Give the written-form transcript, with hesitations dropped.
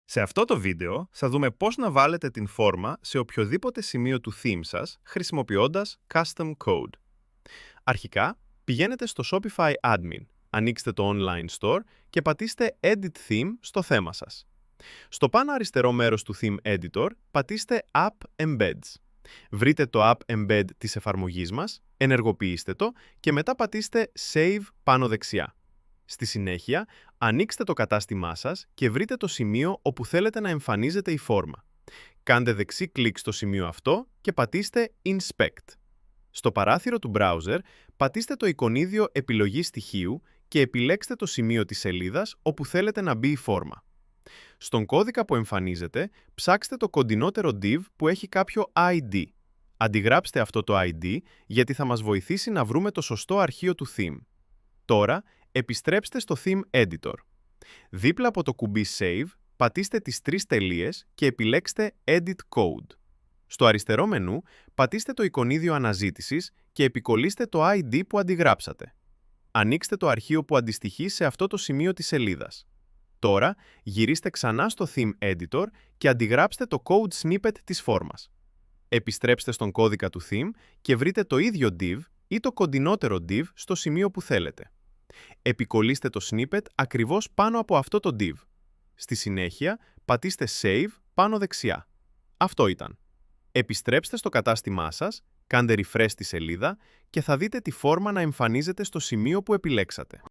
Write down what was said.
Σε αυτό το βίντεο θα δούμε πώς να βάλετε την φόρμα σε οποιοδήποτε σημείο του theme σας χρησιμοποιώντας Custom Code. Αρχικά, πηγαίνετε στο Shopify Admin, ανοίξτε το Online Store και πατήστε Edit Theme στο θέμα σας. Στο πάνω αριστερό μέρος του Theme Editor, πατήστε App Embeds. Βρείτε το App Embed της εφαρμογής μας, ενεργοποιήστε το και μετά πατήστε Save πάνω δεξιά. Στη συνέχεια, ανοίξτε το κατάστημά σας και βρείτε το σημείο όπου θέλετε να εμφανίζεται η φόρμα. Κάντε δεξί κλικ στο σημείο αυτό και πατήστε Inspect. Στο παράθυρο του browser, πατήστε το εικονίδιο επιλογής στοιχείου και επιλέξτε το σημείο της σελίδας όπου θέλετε να μπει η φόρμα. Στον κώδικα που εμφανίζεται, ψάξτε το κοντινότερο div που έχει κάποιο ID. Αντιγράψτε αυτό το ID γιατί θα μας βοηθήσει να βρούμε το σωστό αρχείο του theme. Τώρα, επιστρέψτε στο Theme Editor. Δίπλα από το κουμπί Save, πατήστε τις τρεις τελείες και επιλέξτε Edit Code. Στο αριστερό μενού, πατήστε το εικονίδιο αναζήτησης και επικολλήστε το ID που αντιγράψατε. Ανοίξτε το αρχείο που αντιστοιχεί σε αυτό το σημείο της σελίδας. Τώρα, γυρίστε ξανά στο Theme Editor και αντιγράψτε το code snippet της φόρμας. Επιστρέψτε στον κώδικα του theme και βρείτε το ίδιο div ή το κοντινότερο div στο σημείο που θέλετε. Επικολλήστε το snippet ακριβώς πάνω από αυτό το div. Στη συνέχεια, πατήστε Save πάνω δεξιά. Αυτό ήταν. Επιστρέψτε στο κατάστημά σας, κάντε refresh τη σελίδα και θα δείτε τη φόρμα να εμφανίζεται στο σημείο που επιλέξατε.